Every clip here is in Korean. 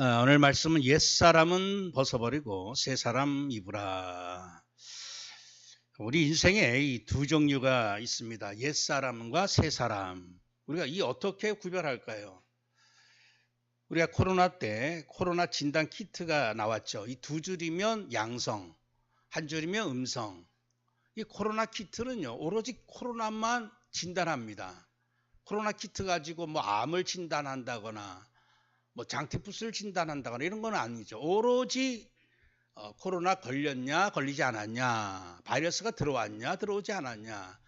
오늘 말씀은 옛사람은 벗어버리고 새사람 입으라. 우리 인생에 이 두 종류가 있습니다. 옛사람과 새사람. 우리가 이 어떻게 구별할까요? 우리가 코로나 때 코로나 진단 키트가 나왔죠. 이 두 줄이면 양성, 한 줄이면 음성. 이 코로나 키트는요, 오로지 코로나만 진단합니다. 코로나 키트 가지고 뭐 암을 진단한다거나 뭐 장티푸스를 진단한다거나 이런 건 아니죠. 오로지 코로나 걸렸냐 걸리지 않았냐, 바이러스가 들어왔냐 들어오지 않았냐.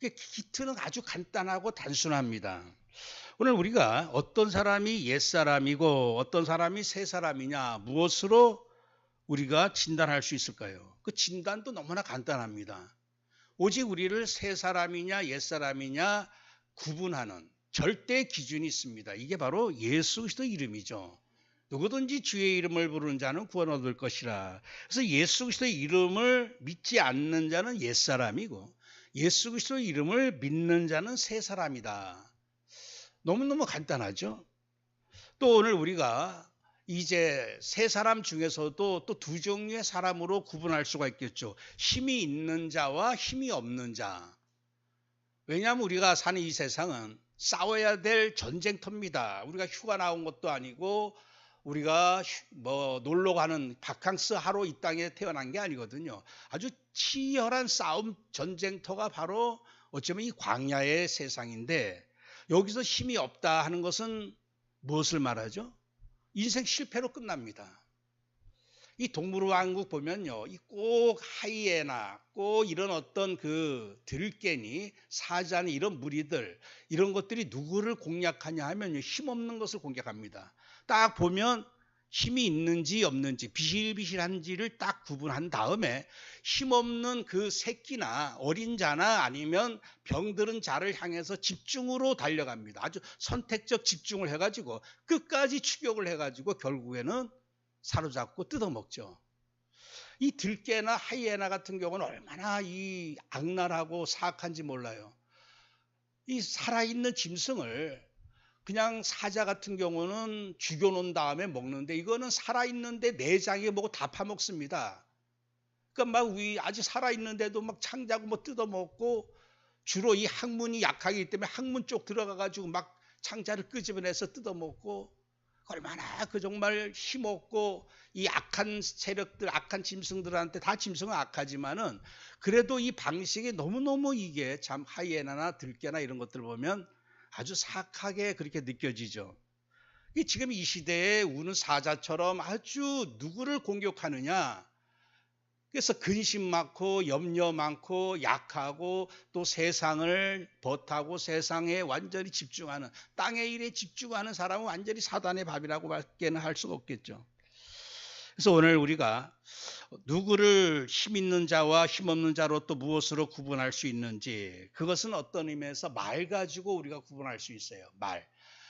키트는 아주 간단하고 단순합니다. 오늘 우리가 어떤 사람이 옛사람이고 어떤 사람이 새사람이냐, 무엇으로 우리가 진단할 수 있을까요? 그 진단도 너무나 간단합니다. 오직 우리를 새사람이냐 옛사람이냐 구분하는 절대 기준이 있습니다. 이게 바로 예수 그리스도 이름이죠. 누구든지 주의 이름을 부르는 자는 구원 얻을 것이라. 그래서 예수 그리스도의 이름을 믿지 않는 자는 옛사람이고 예수 그리스도의 이름을 믿는 자는 새사람이다. 너무너무 간단하죠. 또 오늘 우리가 이제 세 사람 중에서도 또 두 종류의 사람으로 구분할 수가 있겠죠. 힘이 있는 자와 힘이 없는 자. 왜냐하면 우리가 사는 이 세상은 싸워야 될 전쟁터입니다. 우리가 휴가 나온 것도 아니고 우리가 뭐 놀러 가는 바캉스 하러 이 땅에 태어난 게 아니거든요. 아주 치열한 싸움 전쟁터가 바로 어쩌면 이 광야의 세상인데, 여기서 힘이 없다 하는 것은 무엇을 말하죠? 인생 실패로 끝납니다. 이 동물왕국 보면요, 이 꼭 하이에나, 꼭 이런 어떤 그 들깨니, 사자니 이런 무리들, 이런 것들이 누구를 공략하냐 하면요, 힘없는 것을 공략합니다. 딱 보면 힘이 있는지 없는지, 비실비실한지를 딱 구분한 다음에 힘없는 그 새끼나 어린 자나 아니면 병들은 자를 향해서 집중으로 달려갑니다. 아주 선택적 집중을 해가지고 끝까지 추격을 해가지고 결국에는 사로잡고 뜯어먹죠. 이 들깨나 하이에나 같은 경우는 얼마나 이 악랄하고 사악한지 몰라요. 이 살아있는 짐승을 그냥 사자 같은 경우는 죽여놓은 다음에 먹는데, 이거는 살아있는데 내장에 뭐고 다 파먹습니다. 그러니까 막 아직 살아있는데도 막 창자고 뭐 뜯어먹고, 주로 이 항문이 약하기 때문에 항문 쪽 들어가가지고 막 창자를 끄집어내서 뜯어먹고, 얼마나 그 정말 힘없고 이 악한 세력들, 악한 짐승들한테, 다 짐승은 악하지만은 그래도 이 방식이 너무너무 이게 참 하이에나나 들깨나 이런 것들 보면 아주 사악하게 그렇게 느껴지죠. 지금 이 시대에 우는 사자처럼 아주 누구를 공격하느냐. 그래서 근심 많고 염려 많고 약하고 또 세상을 벗하고 세상에 완전히 집중하는, 땅의 일에 집중하는 사람은 완전히 사단의 밥이라고 밖에는 할 수가 없겠죠. 그래서 오늘 우리가 누구를 힘 있는 자와 힘 없는 자로 또 무엇으로 구분할 수 있는지, 그것은 어떤 의미에서 말 가지고 우리가 구분할 수 있어요. 말.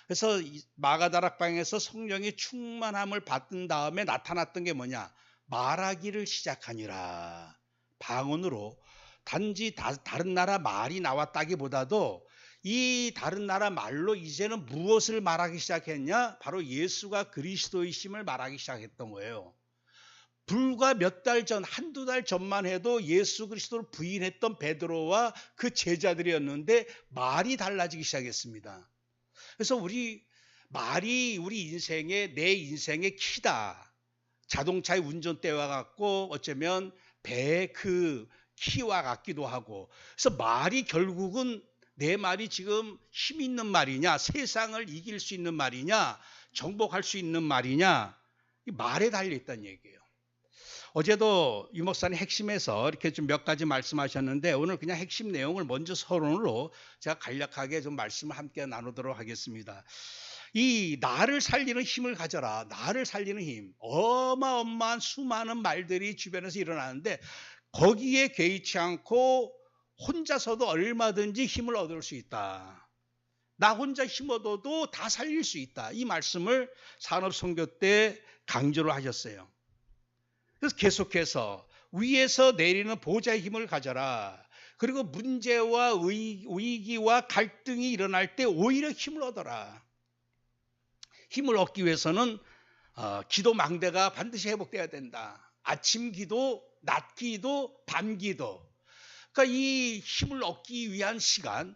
그래서 마가다락방에서 성령의 충만함을 받은 다음에 나타났던 게 뭐냐? 말하기를 시작하니라. 방언으로. 단지 다른 나라 말이 나왔다기보다도 이 다른 나라 말로 이제는 무엇을 말하기 시작했냐? 바로 예수가 그리스도이심을 말하기 시작했던 거예요. 불과 몇 달 전, 한두 달 전만 해도 예수 그리스도를 부인했던 베드로와 그 제자들이었는데 말이 달라지기 시작했습니다. 그래서 말이 우리 인생의, 내 인생의 키다. 자동차의 운전대와 같고 어쩌면 배의 그 키와 같기도 하고, 그래서 말이 결국은 내 말이 지금 힘 있는 말이냐, 세상을 이길 수 있는 말이냐, 정복할 수 있는 말이냐, 이 말에 달려있다는 얘기예요. 어제도 유 목사님 핵심에서 이렇게 좀 몇 가지 말씀하셨는데, 오늘 그냥 핵심 내용을 먼저 서론으로 제가 간략하게 좀 말씀을 함께 나누도록 하겠습니다. 이 나를 살리는 힘을 가져라. 나를 살리는 힘. 어마어마한 수많은 말들이 주변에서 일어나는데 거기에 개의치 않고 혼자서도 얼마든지 힘을 얻을 수 있다. 나 혼자 힘 얻어도 다 살릴 수 있다. 이 말씀을 산업선교 때 강조를 하셨어요. 그래서 계속해서 위에서 내리는 보좌의 힘을 가져라. 그리고 문제와 위기와 갈등이 일어날 때 오히려 힘을 얻어라. 힘을 얻기 위해서는 기도 망대가 반드시 회복돼야 된다. 아침 기도, 낮 기도, 밤 기도. 그러니까 이 힘을 얻기 위한 시간,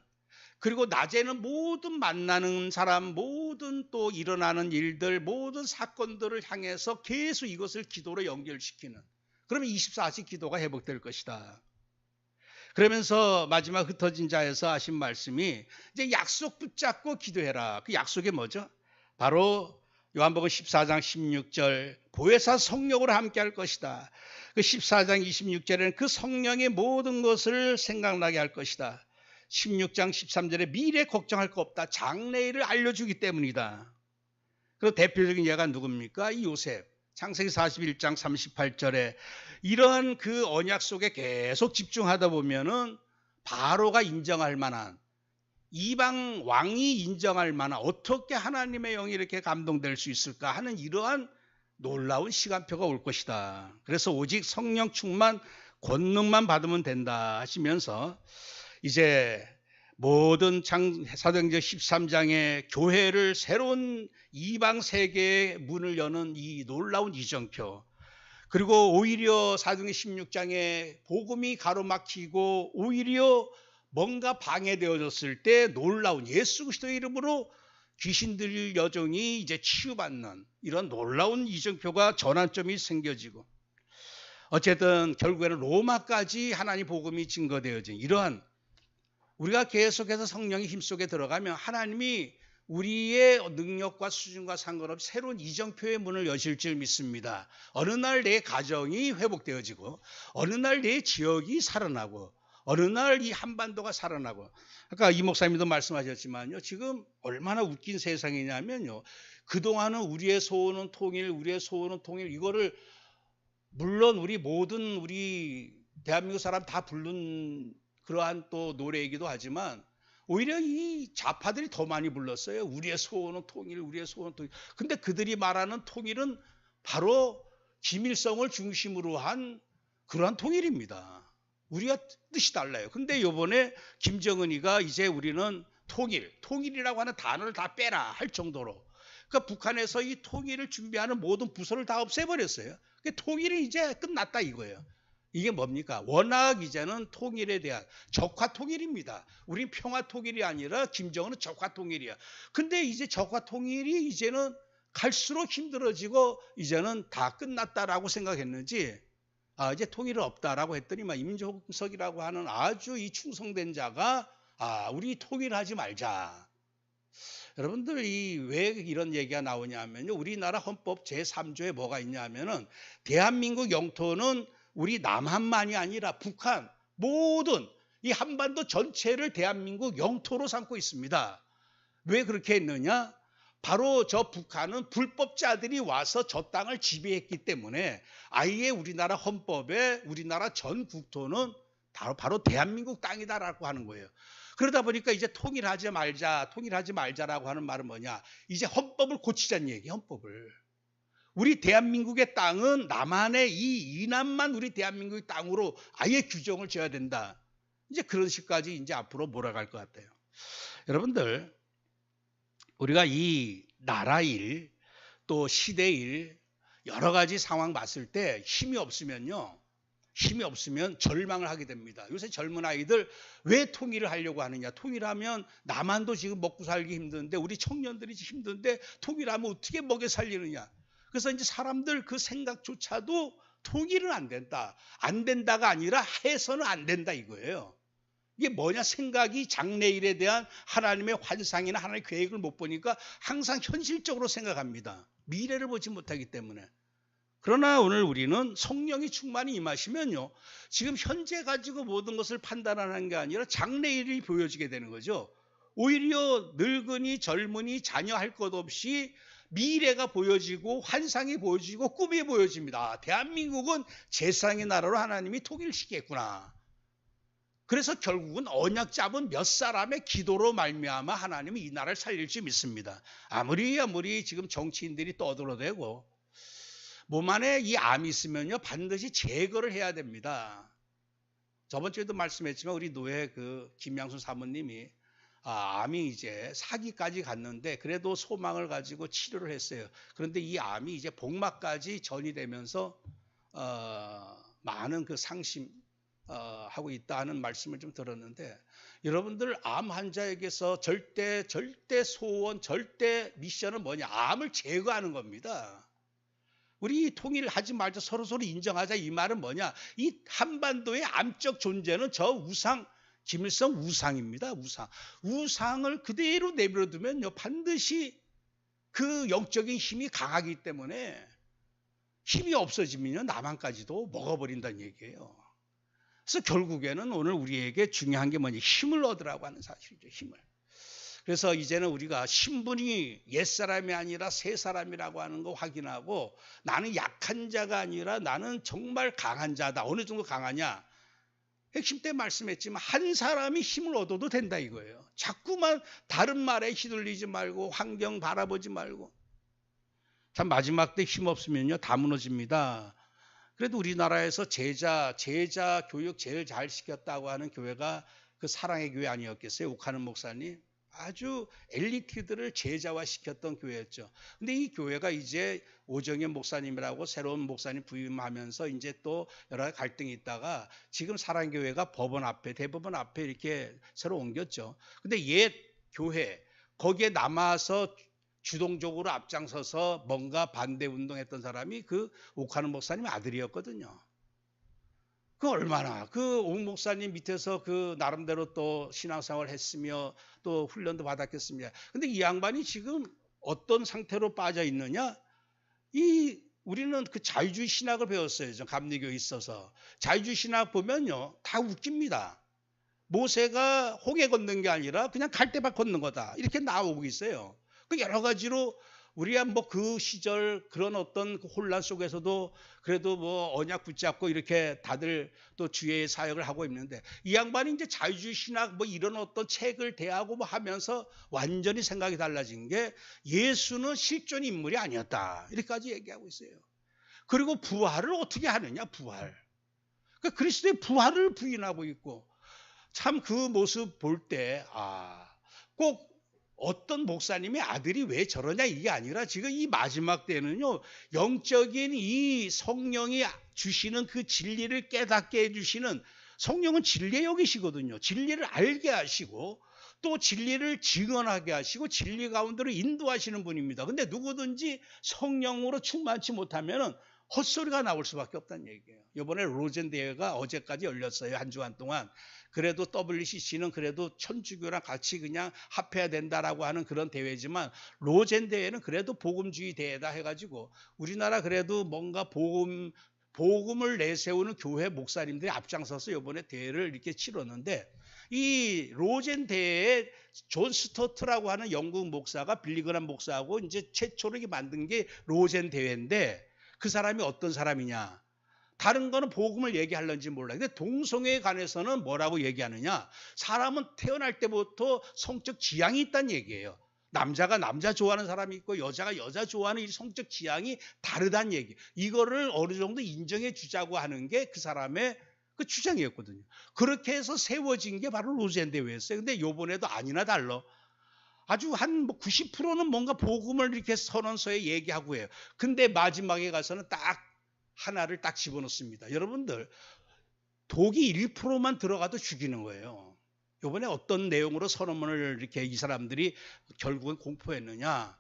그리고 낮에는 모든 만나는 사람, 모든 또 일어나는 일들, 모든 사건들을 향해서 계속 이것을 기도로 연결시키는, 그러면 24시 기도가 회복될 것이다. 그러면서 마지막 흩어진 자에서 하신 말씀이 이제 약속 붙잡고 기도해라. 그 약속이 뭐죠? 바로 요한복음 14장 16절 보혜사 성령으로 함께 할 것이다. 그 14장 26절에는 그 성령의 모든 것을 생각나게 할 것이다. 16장 13절에 미래 걱정할 거 없다. 장래일을 알려주기 때문이다. 그 대표적인 예가 누굽니까? 이 요셉. 창세기 41장 38절에 이러한 그 언약 속에 계속 집중하다 보면은 바로가 인정할 만한, 이방 왕이 인정할 만한, 어떻게 하나님의 영이 이렇게 감동될 수 있을까 하는 이러한 놀라운 시간표가 올 것이다. 그래서 오직 성령 충만, 권능만 받으면 된다 하시면서 이제 모든 사도행전 13장의 교회를 새로운 이방 세계의 문을 여는 이 놀라운 이정표, 그리고 오히려 사도행전 16장에 복음이 가로막히고 오히려 뭔가 방해되어졌을 때 놀라운 예수 그리스도의 이름으로 귀신 들릴 여종이 이제 치유받는 이런 놀라운 이정표가 전환점이 생겨지고, 어쨌든 결국에는 로마까지 하나님 복음이 증거되어진 이러한, 우리가 계속해서 성령의 힘 속에 들어가면 하나님이 우리의 능력과 수준과 상관없이 새로운 이정표의 문을 여실 줄 믿습니다. 어느 날 내 가정이 회복되어지고, 어느 날 내 지역이 살아나고, 어느 날 이 한반도가 살아나고. 아까 이 목사님도 말씀하셨지만요, 지금 얼마나 웃긴 세상이냐면요, 그동안은 우리의 소원은 통일, 우리의 소원은 통일, 이거를 물론 우리 대한민국 사람 다 부른 그러한 또 노래이기도 하지만 오히려 이 좌파들이 더 많이 불렀어요. 우리의 소원은 통일, 우리의 소원은 통일. 근데 그들이 말하는 통일은 바로 김일성을 중심으로 한 그러한 통일입니다. 우리가 뜻이 달라요. 근데 이번에 김정은이가 이제 우리는 통일이라고 하는 단어를 다 빼라 할 정도로, 그러니까 북한에서 이 통일을 준비하는 모든 부서를 다 없애버렸어요. 그러니까 통일이 이제 끝났다 이거예요. 이게 뭡니까? 워낙 이제는 통일에 대한 적화 통일입니다. 우린 평화 통일이 아니라 김정은은 적화 통일이야. 근데 이제 적화 통일이 이제는 갈수록 힘들어지고 이제는 다 끝났다라고 생각했는지, 이제 통일은 없다라고 했더니 임종석이라고 하는 아주 이 충성된 자가 우리 통일하지 말자. 여러분들 왜 이런 얘기가 나오냐면요, 우리나라 헌법 제3조에 뭐가 있냐면은 대한민국 영토는 우리 남한만이 아니라 북한 모든 이 한반도 전체를 대한민국 영토로 삼고 있습니다. 왜 그렇게 했느냐? 바로 저 북한은 불법자들이 와서 저 땅을 지배했기 때문에 아예 우리나라 헌법에 우리나라 전 국토는 바로 대한민국 땅이다라고 하는 거예요. 그러다 보니까 이제 통일하지 말자라고 하는 말은 뭐냐? 이제 헌법을 고치자는 얘기예요, 헌법을. 우리 대한민국의 땅은 남한의 이 이남만 우리 대한민국의 땅으로 아예 규정을 지어야 된다. 이제 그런 식까지 이제 앞으로 몰아갈 것 같아요. 여러분들, 우리가 이 나라 일, 또 시대 일, 여러 가지 상황 봤을 때 힘이 없으면 절망을 하게 됩니다. 요새 젊은 아이들 왜 통일을 하려고 하느냐? 통일하면 남한도 지금 먹고 살기 힘든데, 우리 청년들이 힘든데 통일하면 어떻게 먹여 살리느냐? 그래서 이제 사람들 그 생각조차도 통일은 안 된다. 안 된다가 아니라 해서는 안 된다 이거예요. 이게 뭐냐? 생각이 장래일에 대한 하나님의 환상이나 하나님의 계획을 못 보니까 항상 현실적으로 생각합니다. 미래를 보지 못하기 때문에. 그러나 오늘 우리는 성령이 충만히 임하시면요, 지금 현재 가지고 모든 것을 판단하는 게 아니라 장래일이 보여지게 되는 거죠. 오히려 늙은이, 젊은이, 자녀 할 것 없이 미래가 보여지고 환상이 보여지고 꿈이 보여집니다. 대한민국은 제3의 나라로 하나님이 통일시켰구나. 그래서 결국은 언약 잡은 몇 사람의 기도로 말미암아 하나님이 이 나라를 살릴지 믿습니다. 아무리 지금 정치인들이 떠들어대고 몸 안에 이 암이 있으면요, 반드시 제거를 해야 됩니다. 저번 주에도 말씀했지만 우리 노회 김양순 사모님이 암이 이제 사기까지 갔는데 그래도 소망을 가지고 치료를 했어요. 그런데 이 암이 이제 복막까지 전이 되면서 많은 그 상심 하고 있다는 말씀을 좀 들었는데, 여러분들 암 환자에게서 절대 소원, 절대 미션은 뭐냐? 암을 제거하는 겁니다. 우리 통일하지 말자, 서로 인정하자, 이 말은 뭐냐? 이 한반도의 암적 존재는 저 우상, 김일성 우상입니다. 우상을 그대로 내버려두면요, 반드시 그 영적인 힘이 강하기 때문에 힘이 없어지면요, 남한까지도 먹어버린다는 얘기예요. 그래서 결국에는 오늘 우리에게 중요한 게 뭐냐? 힘을 얻으라고 하는 사실이죠. 힘을. 그래서 이제는 우리가 신분이 옛사람이 아니라 새사람이라고 하는 거 확인하고, 나는 약한 자가 아니라 나는 정말 강한 자다. 어느 정도 강하냐? 핵심 때 말씀했지만 한 사람이 힘을 얻어도 된다 이거예요. 자꾸만 다른 말에 휘둘리지 말고 환경 바라보지 말고. 참 마지막 때 힘 없으면요, 다 무너집니다. 그래도 우리나라에서 제자 교육 제일 잘 시켰다고 하는 교회가 그 사랑의 교회 아니었겠어요? 옥하는 목사님. 아주 엘리트들을 제자화 시켰던 교회였죠. 근데 이 교회가 이제 오정현 목사님이라고 새로운 목사님 부임하면서 이제 또 여러 가지 갈등이 있다가 지금 사랑교회가 대법원 앞에 이렇게 새로 옮겼죠. 근데 옛 교회, 거기에 남아서 주동적으로 앞장서서 뭔가 반대 운동했던 사람이 그 옥하는 목사님 아들이었거든요. 그 얼마나 그 옥 목사님 밑에서 그 나름대로 또 신앙생활을 했으며 또 훈련도 받았겠습니다. 근데 이 양반이 지금 어떤 상태로 빠져 있느냐? 우리는 그 자유주의 신학을 배웠어요. 감리교에 있어서. 자유주의 신학 보면요, 다 웃깁니다. 모세가 홍해 건넌 게 아니라 그냥 갈대밭 건넌 거다, 이렇게 나오고 있어요. 그 여러 가지로 우리야 뭐 그 시절 그런 어떤 혼란 속에서도 그래도 뭐 언약 붙잡고 이렇게 다들 또 주의 사역을 하고 있는데, 이 양반이 이제 자유주의 신학 뭐 이런 어떤 책을 대하고 뭐 하면서 완전히 생각이 달라진 게, 예수는 실존 인물이 아니었다, 이렇게까지 얘기하고 있어요. 그리고 부활을 어떻게 하느냐? 부활. 그러니까 그리스도의 부활을 부인하고 있고, 참 그 모습 볼 때 꼭 어떤 목사님의 아들이 왜 저러냐 이게 아니라, 지금 이 마지막 때는요, 영적인 이 성령이 주시는 그 진리를 깨닫게 해주시는, 성령은 진리의 영이시거든요. 진리를 알게 하시고 또 진리를 증언하게 하시고 진리 가운데로 인도하시는 분입니다. 근데 누구든지 성령으로 충만치 못하면은 헛소리가 나올 수밖에 없다는 얘기예요. 이번에 로젠 대회가 어제까지 열렸어요. 한 주간 동안. 그래도 WCC는 그래도 천주교랑 같이 그냥 합해야 된다라고 하는 그런 대회지만, 로젠 대회는 그래도 복음주의 대회다 해가지고 우리나라 그래도 뭔가 복음을 내세우는 교회 목사님들이 앞장서서 이번에 대회를 이렇게 치렀는데, 이 로젠 대회에 존 스토트라고 하는 영국 목사가 빌리그람 목사하고 이제 최초로 만든 게 로젠 대회인데, 그 사람이 어떤 사람이냐? 다른 거는 복음을 얘기하려는지 몰라요. 근데 동성애에 관해서는 뭐라고 얘기하느냐? 사람은 태어날 때부터 성적 지향이 있다는 얘기예요. 남자가 남자 좋아하는 사람이 있고 여자가 여자 좋아하는 이 성적 지향이 다르다는 얘기. 이거를 어느 정도 인정해 주자고 하는 게 그 사람의 그 주장이었거든요. 그렇게 해서 세워진 게 바로 로젠 대회였어요. 근데 요번에도 아니나 달라. 아주 한 90%는 뭔가 복음을 이렇게 선언서에 얘기하고 해요. 근데 마지막에 가서는 딱 하나를 딱 집어넣습니다. 여러분들, 독이 1%만 들어가도 죽이는 거예요. 이번에 어떤 내용으로 선언문을 이렇게 이 사람들이 결국은 공포했느냐?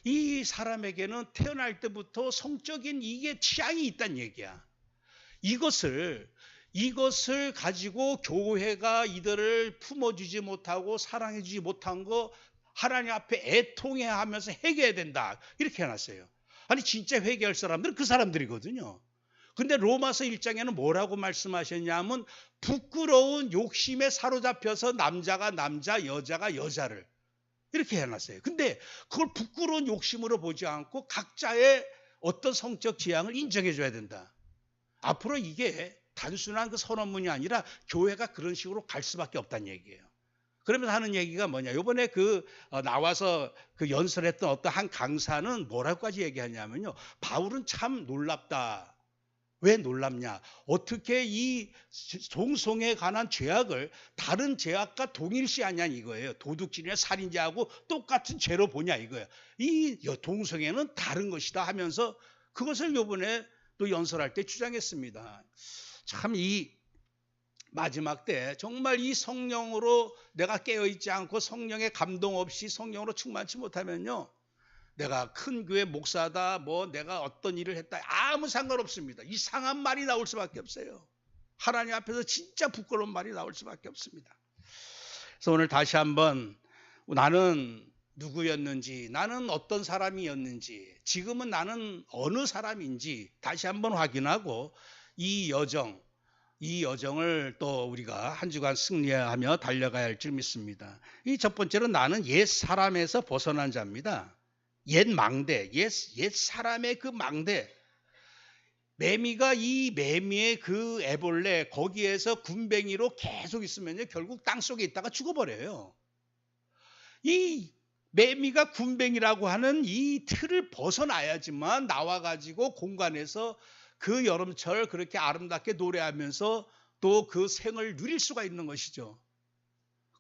이 사람에게는 태어날 때부터 성적인 이게 취향이 있다는 얘기야. 이것을 가지고 교회가 이들을 품어주지 못하고 사랑해주지 못한 거 하나님 앞에 애통해하면서 회개해야 된다, 이렇게 해놨어요. 아니 진짜 회개할 사람들은 그 사람들이거든요. 근데 로마서 1장에는 뭐라고 말씀하셨냐면, 부끄러운 욕심에 사로잡혀서 남자가 남자, 여자가 여자를 이렇게 해놨어요. 근데 그걸 부끄러운 욕심으로 보지 않고 각자의 어떤 성적 지향을 인정해 줘야 된다. 앞으로 이게 단순한 그 선언문이 아니라 교회가 그런 식으로 갈 수밖에 없다는 얘기예요. 그러면서 하는 얘기가 뭐냐? 이번에 나와서 그 연설했던 어떤 한 강사는 뭐라고까지 얘기하냐면요, 바울은 참 놀랍다. 왜 놀랍냐? 어떻게 이 동성애에 관한 죄악을 다른 죄악과 동일시하냐 이거예요. 도둑질이나 살인죄하고 똑같은 죄로 보냐 이거예요. 이 동성애는 다른 것이다 하면서 그것을 이번에 또 연설할 때 주장했습니다. 참 이 마지막 때 정말 이 성령으로 내가 깨어있지 않고 성령의 감동 없이 성령으로 충만치 못하면요, 내가 큰 교회 목사다, 뭐 내가 어떤 일을 했다, 아무 상관없습니다. 이상한 말이 나올 수밖에 없어요. 하나님 앞에서 진짜 부끄러운 말이 나올 수밖에 없습니다. 그래서 오늘 다시 한번 나는 누구였는지, 나는 어떤 사람이었는지, 지금은 나는 어느 사람인지 다시 한번 확인하고 이 여정을 또 우리가 한 주간 승리하며 달려가야 할 줄 믿습니다. 이 첫 번째로 나는 옛 사람에서 벗어난 자입니다. 옛 망대, 옛 사람의 그 망대. 매미가 이 매미의 그 애벌레 거기에서 군뱅이로 계속 있으면요, 결국 땅속에 있다가 죽어버려요. 이 매미가 군뱅이라고 하는 이 틀을 벗어나야지만 나와가지고 공간에서 그 여름철 그렇게 아름답게 노래하면서 또 그 생을 누릴 수가 있는 것이죠.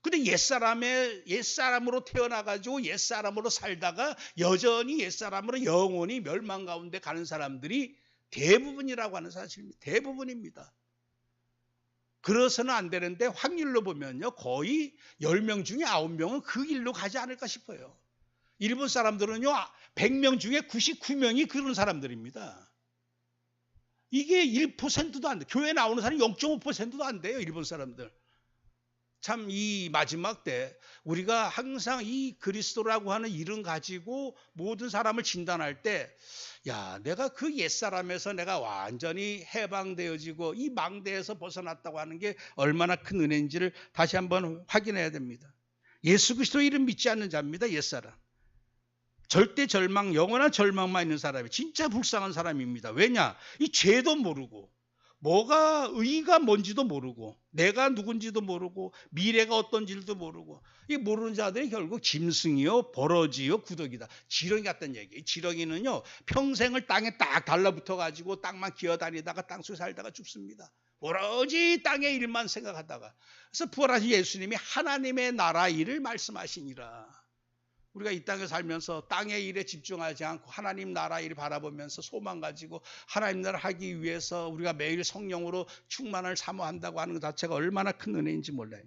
근데 옛사람으로 태어나가지고 옛사람으로 살다가 여전히 옛사람으로 영원히 멸망 가운데 가는 사람들이 대부분이라고 하는 사실입니다. 대부분입니다. 그래서는 안 되는데 확률로 보면요, 거의 10명 중에 9명은 그 길로 가지 않을까 싶어요. 일본 사람들은요, 100명 중에 99명이 그런 사람들입니다. 이게 1%도 안 돼. 교회 나오는 사람이 0.5%도 안 돼요, 일본 사람들. 참 이 마지막 때 우리가 항상 이 그리스도라고 하는 이름 가지고 모든 사람을 진단할 때, 야, 내가 그 옛사람에서 내가 완전히 해방되어지고 이 망대에서 벗어났다고 하는 게 얼마나 큰 은혜인지를 다시 한번 확인해야 됩니다. 예수 그리스도 이름 믿지 않는 자입니다, 옛사람. 절대 절망, 영원한 절망만 있는 사람이 진짜 불쌍한 사람입니다. 왜냐? 이 죄도 모르고, 뭐가 의의가 뭔지도 모르고, 내가 누군지도 모르고, 미래가 어떤지도 모르고, 이 모르는 자들이 결국 짐승이요, 버러지요, 구더기다. 지렁이 같다는 얘기예요. 지렁이는요, 평생을 땅에 딱 달라붙어 가지고 땅만 기어다니다가 땅속에 살다가 죽습니다. 오로지 땅의 일만 생각하다가. 그래서 부활하신 예수님이 하나님의 나라 일을 말씀하시니라. 우리가 이 땅에 살면서 땅의 일에 집중하지 않고 하나님 나라 일을 바라보면서 소망 가지고 하나님 나라 하기 위해서 우리가 매일 성령으로 충만을 사모한다고 하는 것 자체가 얼마나 큰 은혜인지 몰라요.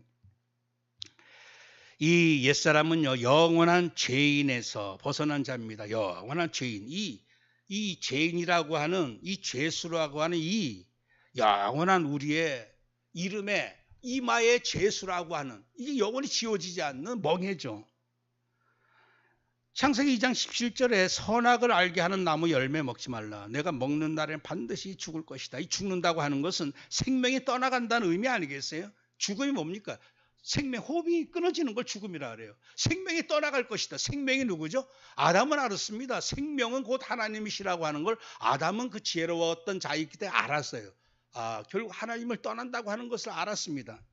이 옛사람은요, 영원한 죄인에서 벗어난 자입니다. 영원한 죄인. 이 죄인이라고 하는, 이 죄수라고 하는 이 영원한 우리의 이름에 이마의 죄수라고 하는, 이게 영원히 지워지지 않는 멍해죠. 창세기 2장 17절에 선악을 알게 하는 나무 열매 먹지 말라. 내가 먹는 날에는 반드시 죽을 것이다. 이 죽는다고 하는 것은 생명이 떠나간다는 의미 아니겠어요? 죽음이 뭡니까? 생명, 호흡이 끊어지는 걸 죽음이라 그래요. 생명이 떠나갈 것이다. 생명이 누구죠? 아담은 알았습니다. 생명은 곧 하나님이시라고 하는 걸 아담은 그 지혜로웠던 자이기 때문에 알았어요. 결국 하나님을 떠난다고 하는 것을 알았습니다.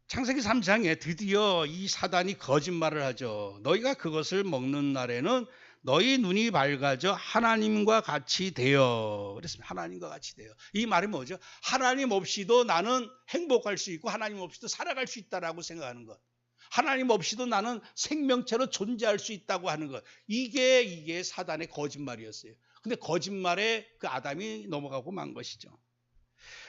창세기 3장에 드디어 이 사단이 거짓말을 하죠. 너희가 그것을 먹는 날에는 너희 눈이 밝아져 하나님과 같이 되어. 그랬습니다. 하나님과 같이 되어. 이 말이 뭐죠? 하나님 없이도 나는 행복할 수 있고 하나님 없이도 살아갈 수 있다라고 생각하는 것. 하나님 없이도 나는 생명체로 존재할 수 있다고 하는 것. 이게 사단의 거짓말이었어요. 근데 거짓말에 그 아담이 넘어가고 만 것이죠.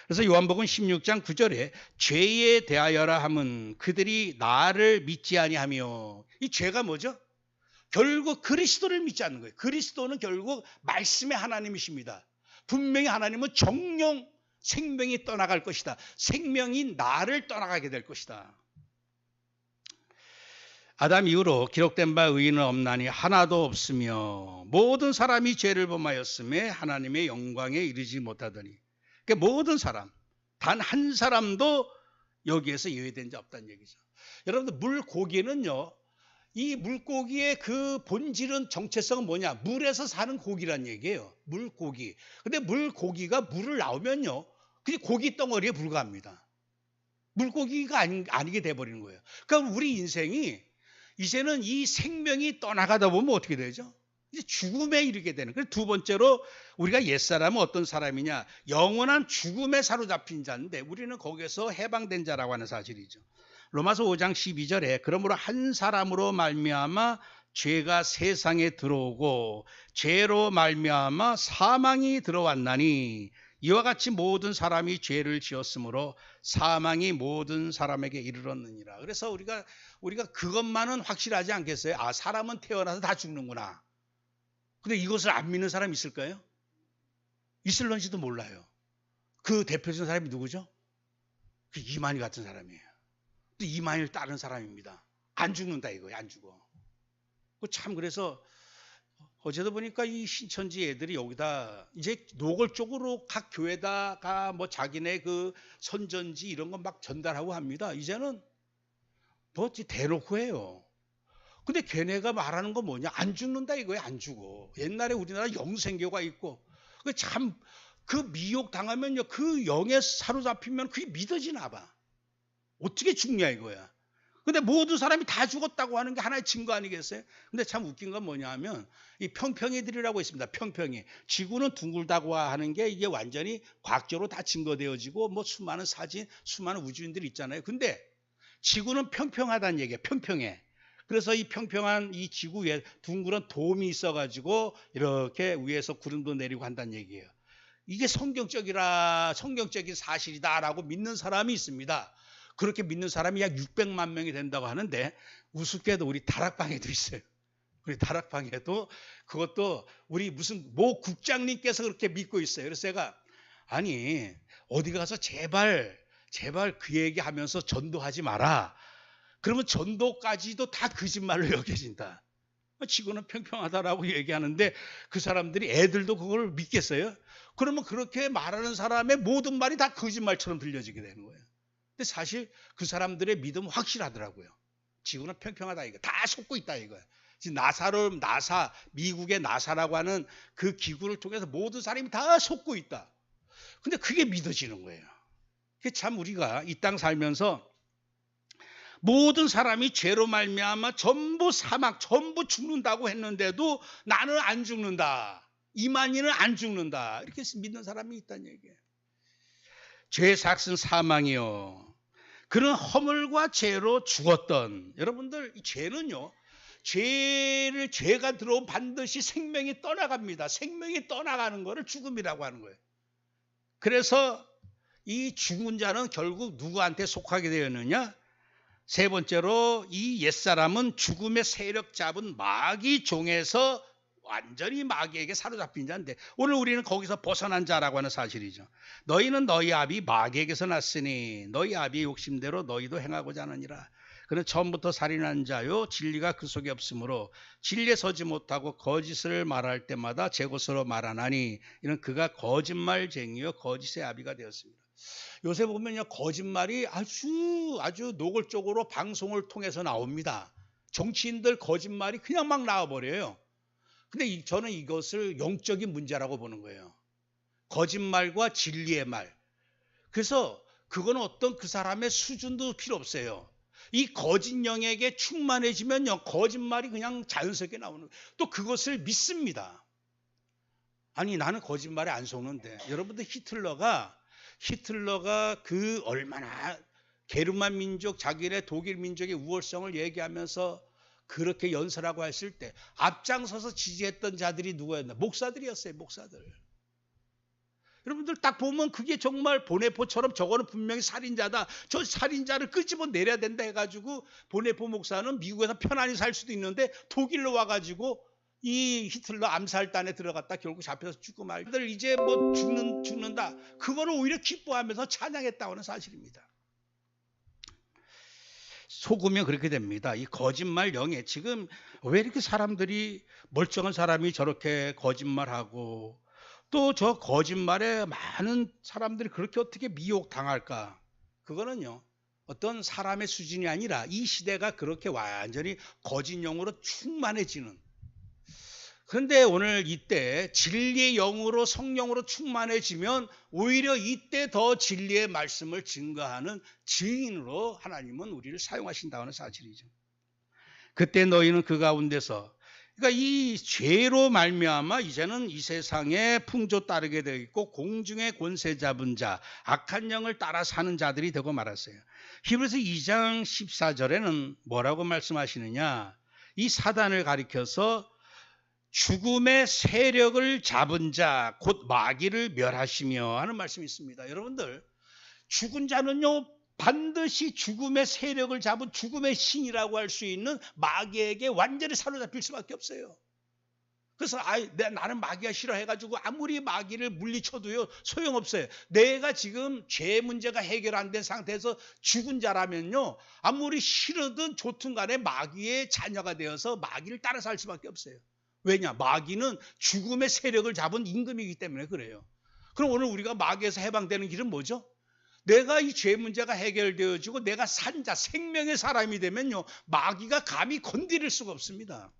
그래서 요한복음 16장 9절에 죄에 대하여라 함은 그들이 나를 믿지 아니하며. 이 죄가 뭐죠? 결국 그리스도를 믿지 않는 거예요. 그리스도는 결국 말씀의 하나님이십니다. 분명히 하나님은 정령 생명이 떠나갈 것이다. 생명이 나를 떠나가게 될 것이다. 아담 이후로 기록된 바 의인은 없나니 하나도 없으며 모든 사람이 죄를 범하였음에 하나님의 영광에 이르지 못하더니. 그러니까 모든 사람, 단 한 사람도 여기에서 예외된 자 없다는 얘기죠. 여러분들, 물고기는요, 이 물고기의 그 본질은, 정체성은 뭐냐? 물에서 사는 고기란 얘기예요. 물고기. 근데 물고기가 물을 나오면요, 그게 고기 덩어리에 불과합니다. 물고기가 아니게 돼버리는 거예요. 그러니까 우리 인생이 이제는 이 생명이 떠나가다 보면 어떻게 되죠? 이제 죽음에 이르게 되는. 그래서 두 번째로 우리가 옛사람은 어떤 사람이냐? 영원한 죽음에 사로잡힌 자인데 우리는 거기에서 해방된 자라고 하는 사실이죠. 로마서 5장 12절에 그러므로 한 사람으로 말미암아 죄가 세상에 들어오고 죄로 말미암아 사망이 들어왔나니 이와 같이 모든 사람이 죄를 지었으므로 사망이 모든 사람에게 이르렀느니라. 그래서 우리가 그것만은 확실하지 않겠어요? 아, 사람은 태어나서 다 죽는구나. 근데 이것을 안 믿는 사람이 있을까요? 있을런지도 몰라요. 그 대표적인 사람이 누구죠? 그 이만희 같은 사람이에요. 또 이만희를 따르는 사람입니다. 안 죽는다 이거예요. 안 죽어. 참 그래서 어제도 보니까 이 신천지 애들이 여기다 이제 노골적으로 각 교회다가 뭐 자기네 그 선전지 이런 거 막 전달하고 합니다. 이제는 뭐 대놓고 해요. 근데 걔네가 말하는 거 뭐냐? 안 죽는다 이거예요. 안 죽어. 옛날에 우리나라 영생교가 있고 참 그 미혹 당하면요. 그 영에 사로잡히면 그게 믿어지나 봐. 어떻게 죽냐 이거야. 근데 모든 사람이 다 죽었다고 하는 게 하나의 증거 아니겠어요? 근데 참 웃긴 건 뭐냐 하면 이 평평이들이라고 있습니다. 평평이. 지구는 둥글다고 하는 게 이게 완전히 과학적으로 다 증거되어지고 뭐 수많은 사진, 수많은 우주인들이 있잖아요. 근데 지구는 평평하다는 얘기예요. 평평해. 그래서 이 평평한 이 지구 위에 둥그런 돔이 있어가지고 이렇게 위에서 구름도 내리고 한다는 얘기예요. 이게 성경적인 사실이다라고 믿는 사람이 있습니다. 그렇게 믿는 사람이 약 600만 명이 된다고 하는데 우습게도 우리 다락방에도 있어요. 우리 다락방에도 그것도 우리 무슨 모 국장님께서 그렇게 믿고 있어요. 그래서 제가 아니 어디 가서 제발 그 얘기하면서 전도하지 마라. 그러면 전도까지도 다 거짓말로 여겨진다. 지구는 평평하다라고 얘기하는데 그 사람들이 애들도 그걸 믿겠어요? 그러면 그렇게 말하는 사람의 모든 말이 다 거짓말처럼 들려지게 되는 거예요. 근데 사실 그 사람들의 믿음은 확실하더라고요. 지구는 평평하다 이거. 다 속고 있다 이거예요. 지금 미국의 나사라고 하는 그 기구를 통해서 모든 사람이 다 속고 있다. 근데 그게 믿어지는 거예요. 그게 참 우리가 이 땅 살면서 모든 사람이 죄로 말미암아 전부 전부 죽는다고 했는데도 나는 안 죽는다. 이만희는 안 죽는다. 이렇게 믿는 사람이 있다는 얘기예요. 죄의 삭은 사망이요. 그런 허물과 죄로 죽었던 여러분들 이 죄는요. 죄가 들어오면 반드시 생명이 떠나갑니다. 생명이 떠나가는 것을 죽음이라고 하는 거예요. 그래서 이 죽은 자는 결국 누구한테 속하게 되었느냐? 세 번째로 이 옛사람은 죽음의 세력 잡은 마귀 종에서 완전히 마귀에게 사로잡힌 자인데 오늘 우리는 거기서 벗어난 자라고 하는 사실이죠. 너희는 너희 아비 마귀에게서 났으니 너희 아비의 욕심대로 너희도 행하고자 하느니라. 그는 처음부터 살인한 자요 진리가 그 속에 없으므로 진리에 서지 못하고 거짓을 말할 때마다 제 것으로 말하나니 이는 그가 거짓말쟁이요 거짓의 아비가 되었습니다. 요새 보면요 거짓말이 아주 노골적으로 방송을 통해서 나옵니다. 정치인들 거짓말이 그냥 막 나와버려요. 근데 저는 이것을 영적인 문제라고 보는 거예요. 거짓말과 진리의 말. 그래서 그건 어떤 그 사람의 수준도 필요 없어요. 이 거짓 영에게 충만해지면요 거짓말이 그냥 자연스럽게 나오는 거예요. 또 그것을 믿습니다. 아니 나는 거짓말에 안 속는데 여러분들 히틀러가 그 얼마나 게르만 민족 자기네 독일 민족의 우월성을 얘기하면서 그렇게 연설하고 했을 때 앞장서서 지지했던 자들이 누구였나? 목사들이었어요. 목사들. 여러분들 딱 보면 그게 정말 보네포처럼 저거는 분명히 살인자다. 저 살인자를 끄집어 내려야 된다 해가지고 보네포 목사는 미국에서 편안히 살 수도 있는데 독일로 와가지고 이 히틀러 암살단에 들어갔다 결국 잡혀서 죽고 말들 이제 뭐 죽는다. 그거를 오히려 기뻐하면서 찬양했다고 하는 사실입니다. 속으면 그렇게 됩니다. 이 거짓말 영에 지금 왜 이렇게 사람들이 멀쩡한 사람이 저렇게 거짓말하고 또 저 거짓말에 많은 사람들이 그렇게 어떻게 미혹당할까? 그거는요. 어떤 사람의 수준이 아니라 이 시대가 그렇게 완전히 거짓 영으로 충만해지는 그런데 오늘 이때 진리의 영으로 성령으로 충만해지면 오히려 이때 더 진리의 말씀을 증거하는 증인으로 하나님은 우리를 사용하신다는 사실이죠. 그때 너희는 그 가운데서 그러니까 이 죄로 말미암아 이제는 이 세상에 풍조 따르게 되어 있고 공중의 권세 잡은 자, 악한 영을 따라 사는 자들이 되고 말았어요. 히브리서 2장 14절에는 뭐라고 말씀하시느냐? 이 사단을 가리켜서 죽음의 세력을 잡은 자, 곧 마귀를 멸하시며 하는 말씀이 있습니다. 여러분들, 죽은 자는요, 반드시 죽음의 세력을 잡은 죽음의 신이라고 할 수 있는 마귀에게 완전히 사로잡힐 수밖에 없어요. 그래서 나는 마귀가 싫어해가지고 아무리 마귀를 물리쳐도요 소용없어요. 내가 지금 죄 문제가 해결 안 된 상태에서 죽은 자라면요, 아무리 싫어든 좋든 간에 마귀의 자녀가 되어서 마귀를 따라 살 수밖에 없어요. 왜냐? 마귀는 죽음의 세력을 잡은 임금이기 때문에 그래요. 그럼 오늘 우리가 마귀에서 해방되는 길은 뭐죠? 내가 이 죄 문제가 해결되어지고 내가 산자, 생명의 사람이 되면요, 마귀가 감히 건드릴 수가 없습니다.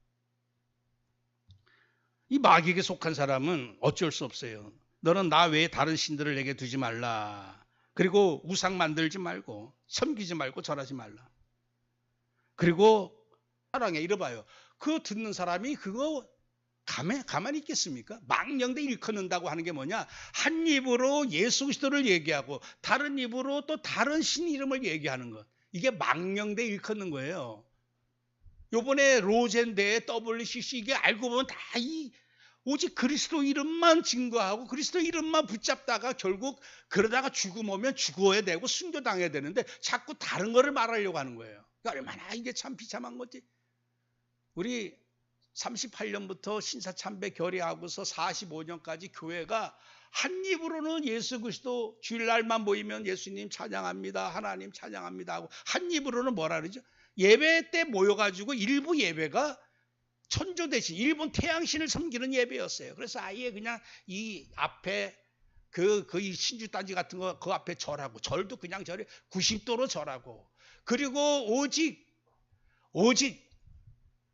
이 마귀에게 속한 사람은 어쩔 수 없어요. 너는 나 외에 다른 신들을 내게 두지 말라. 그리고 우상 만들지 말고 섬기지 말고 절하지 말라. 그리고 사랑해, 이러봐요. 그거 듣는 사람이 그거 가만히 있겠습니까? 망령되 일컫는다고 하는 게 뭐냐? 한 입으로 예수 그리스도를 얘기하고 다른 입으로 또 다른 신 이름을 얘기하는 것. 이게 망령되 일컫는 거예요. 요번에 로젠대의 WCC 이게 알고 보면 다 오직 그리스도 이름만 증거하고 그리스도 이름만 붙잡다가 결국 그러다가 죽음 오면 죽어야 되고 순교당해야 되는데 자꾸 다른 거를 말하려고 하는 거예요. 그러니까 얼마나 이게 참 비참한 거지. 우리 38년부터 신사참배 결의하고서 45년까지 교회가 한 입으로는 예수 그리스도 주일날만 모이면 예수님 찬양합니다, 하나님 찬양합니다 하고 한 입으로는 뭐라 그러죠? 예배 때 모여가지고 일부 예배가 천조 대신 일본 태양신을 섬기는 예배였어요. 그래서 아예 그냥 이 앞에 이 신주단지 같은 거 그 앞에 절하고 절도 그냥 절에 90도로 절하고 그리고 오직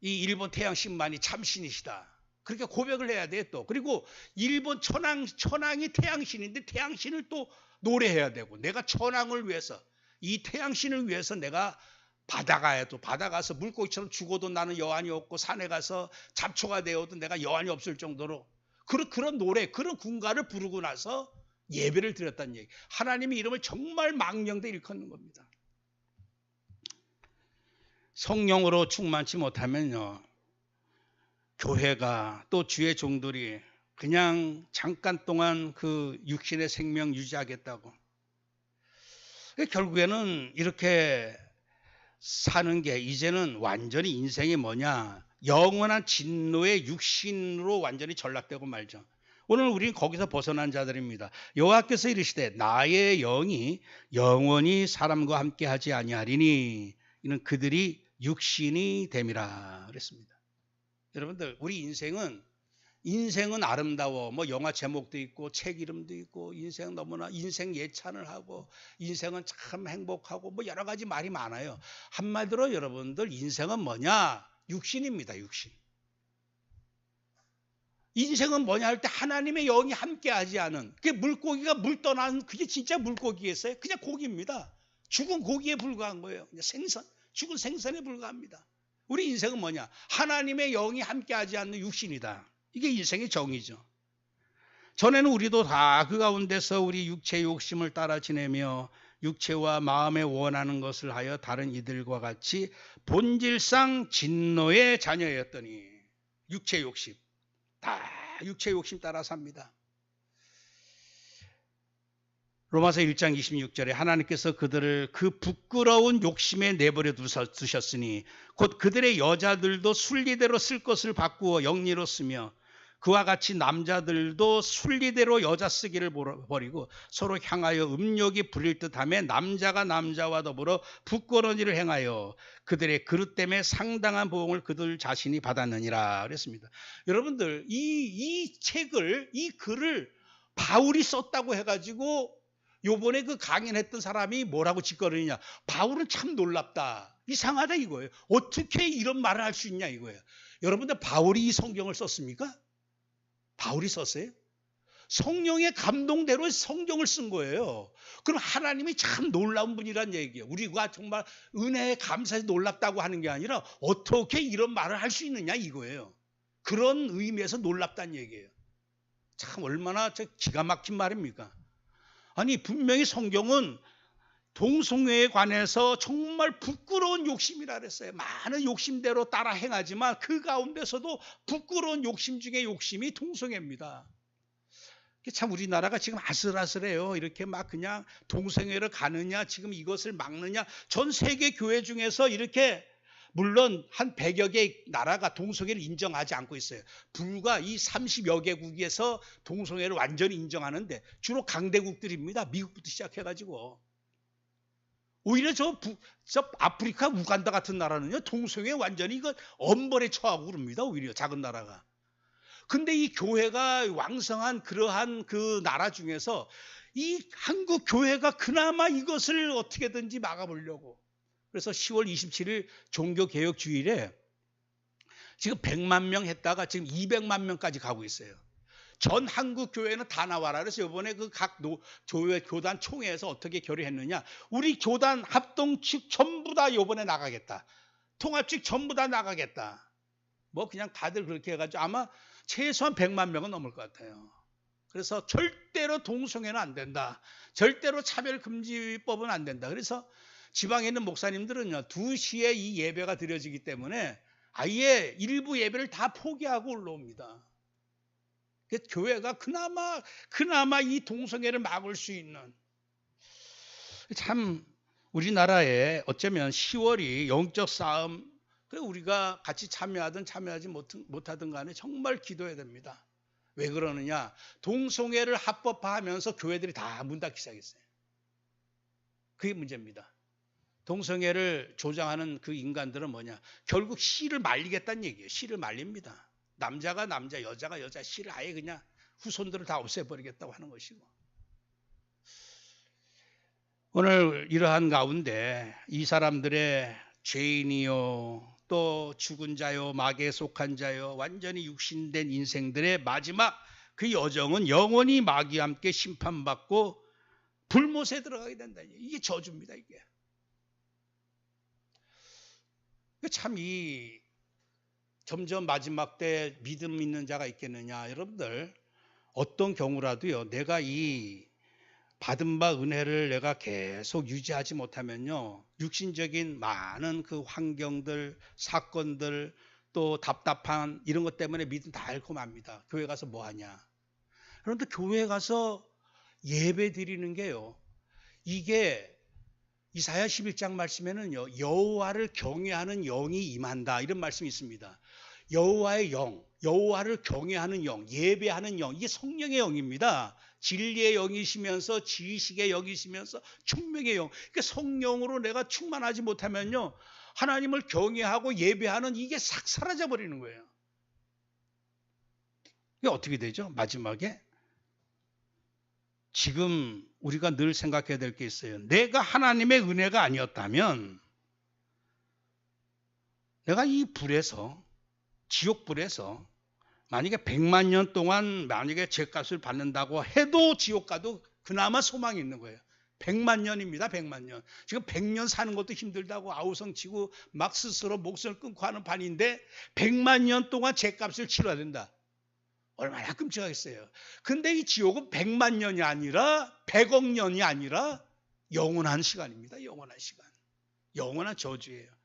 이 일본 태양신만이 참신이시다. 그렇게 고백을 해야 돼 또. 그리고 일본 천황이 태양신인데 태양신을 또 노래해야 되고 내가 천황을 위해서 이 태양신을 위해서 내가 바다 가서 물고기처럼 죽어도 나는 여한이 없고 산에 가서 잡초가 되어도 내가 여한이 없을 정도로 그런 노래, 그런 군가를 부르고 나서 예배를 드렸다는 얘기. 하나님의 이름을 정말 망령되이 일컫는 겁니다. 성령으로 충만치 못하면요, 교회가 또 주의 종들이 그냥 잠깐 동안 그 육신의 생명 유지하겠다고. 결국에는 이렇게 사는 게 이제는 완전히 인생이 뭐냐, 영원한 진노의 육신으로 완전히 전락되고 말죠. 오늘 우리는 거기서 벗어난 자들입니다. 여호와께서 이르시되 나의 영이 영원히 사람과 함께 하지 아니하리니 이는 그들이 육신이 됨이라 그랬습니다. 여러분들, 우리 인생은 아름다워. 뭐 영화 제목도 있고 책 이름도 있고 인생 너무나 인생 예찬을 하고 인생은 참 행복하고 뭐 여러 가지 말이 많아요. 한마디로 여러분들 인생은 뭐냐? 육신입니다. 육신. 인생은 뭐냐 할 때 하나님의 영이 함께하지 않은 그게 물고기가 물 떠난 그게 진짜 물고기겠어요? 그냥 고기입니다. 죽은 고기에 불과한 거예요. 그냥 생선, 죽은 생선에 불과합니다. 우리 인생은 뭐냐? 하나님의 영이 함께하지 않는 육신이다. 이게 인생의 정의죠. 전에는 우리도 다 그 가운데서 우리 육체의 욕심을 따라 지내며 육체와 마음에 원하는 것을 하여 다른 이들과 같이 본질상 진노의 자녀였더니 육체 욕심, 다 육체 욕심 따라 삽니다. 로마서 1장 26절에 하나님께서 그들을 그 부끄러운 욕심에 내버려 두셨으니 곧 그들의 여자들도 순리대로 쓸 것을 바꾸어 영리로 쓰며 그와 같이 남자들도 순리대로 여자 쓰기를 버리고 서로 향하여 음욕이 부릴 듯하며 남자가 남자와 더불어 부끄러운 일을 행하여 그들의 그릇 때문에 상당한 보응을 그들 자신이 받았느니라 그랬습니다. 여러분들, 이 책을, 이 글을 바울이 썼다고 해가지고 요번에 그 강연했던 사람이 뭐라고 짓거리냐, 바울은 참 놀랍다, 이상하다 이거예요. 어떻게 이런 말을 할 수 있냐 이거예요. 여러분들, 바울이 이 성경을 썼습니까? 바울이 썼어요? 성령의 감동대로 성경을 쓴 거예요. 그럼 하나님이 참 놀라운 분이란 얘기예요. 우리가 정말 은혜에 감사해서 놀랍다고 하는 게 아니라 어떻게 이런 말을 할 수 있느냐 이거예요. 그런 의미에서 놀랍다는 얘기예요. 참 얼마나 기가 막힌 말입니까? 아니 분명히 성경은 동성애에 관해서 정말 부끄러운 욕심이라 그랬어요. 많은 욕심대로 따라 행하지만 그 가운데서도 부끄러운 욕심 중에 욕심이 동성애입니다. 참 우리나라가 지금 아슬아슬해요. 이렇게 막 그냥 동성애를 가느냐 지금 이것을 막느냐. 전 세계 교회 중에서 이렇게 물론 한 100여 개의 나라가 동성애를 인정하지 않고 있어요. 불과 이 30여 개국에서 동성애를 완전히 인정하는데 주로 강대국들입니다. 미국부터 시작해가지고. 오히려 저 아프리카 우간다 같은 나라는요. 동성애 완전히 이거 엄벌에 처하고 그럽니다. 오히려 작은 나라가. 근데 이 교회가 왕성한 그러한 그 나라 중에서 이 한국 교회가 그나마 이것을 어떻게든지 막아보려고. 그래서 10월 27일 종교개혁주일에 지금 100만 명 했다가 지금 200만 명까지 가고 있어요. 전 한국 교회는 다 나와라. 그래서 이번에 그 각 교단 총회에서 어떻게 결의했느냐. 우리 교단 합동 측 전부 다 이번에 나가겠다. 통합 측 전부 다 나가겠다. 뭐 그냥 다들 그렇게 해가지고 아마 최소한 100만 명은 넘을 것 같아요. 그래서 절대로 동성애는 안 된다. 절대로 차별금지법은 안 된다. 그래서 지방에 있는 목사님들은요. 2시에 이 예배가 드려지기 때문에 아예 일부 예배를 다 포기하고 올라옵니다. 교회가 그나마 이 동성애를 막을 수 있는 참 우리나라에 어쩌면 10월이 영적 싸움 우리가 같이 참여하든 참여하지 못하든 간에 정말 기도해야 됩니다. 왜 그러느냐? 동성애를 합법화하면서 교회들이 다 문 닫기 시작했어요. 그게 문제입니다. 동성애를 조장하는 그 인간들은 뭐냐? 결국 씨를 말리겠다는 얘기예요. 씨를 말립니다. 남자가 남자, 여자가 여자, 씨를 아예 그냥 후손들을 다 없애버리겠다고 하는 것이고. 오늘 이러한 가운데 이 사람들의 죄인이요, 또 죽은 자요, 마귀에 속한 자요, 완전히 육신된 인생들의 마지막 그 여정은 영원히 마귀와 함께 심판받고 불못에 들어가게 된다. 이게 저주입니다, 이게. 참 점점 마지막 때 믿음 있는 자가 있겠느냐. 여러분들 어떤 경우라도요. 내가 이 받은 바 은혜를 내가 계속 유지하지 못하면요. 육신적인 많은 그 환경들, 사건들, 또 답답한 이런 것 때문에 믿음 다 잃고 맙니다. 교회 가서 뭐 하냐. 그런데 교회 가서 예배 드리는 게요. 이게 이사야 11장 말씀에는요. 여호와를 경외하는 영이 임한다. 이런 말씀이 있습니다. 여호와의 영, 여호와를 경외하는 영, 예배하는 영, 이게 성령의 영입니다. 진리의 영이시면서 지식의 영이시면서 총명의 영. 그러니까 성령으로 내가 충만하지 못하면요. 하나님을 경외하고 예배하는 이게 싹 사라져 버리는 거예요. 이게 어떻게 되죠? 마지막에 지금 우리가 늘 생각해야 될 게 있어요. 내가 하나님의 은혜가 아니었다면 내가 이 불에서 지옥불에서 만약에 100만 년 동안 만약에 죄값을 받는다고 해도 지옥 가도 그나마 소망이 있는 거예요. 100만 년입니다. 100만 년. 지금 100년 사는 것도 힘들다고 아우성치고 막 스스로 목숨을 끊고 하는 판인데 100만 년 동안 죄값을 치러야 된다. 얼마나 끔찍하겠어요. 근데 이 지옥은 100만 년이 아니라 100억 년이 아니라 영원한 시간입니다. 영원한 시간. 영원한 저주예요.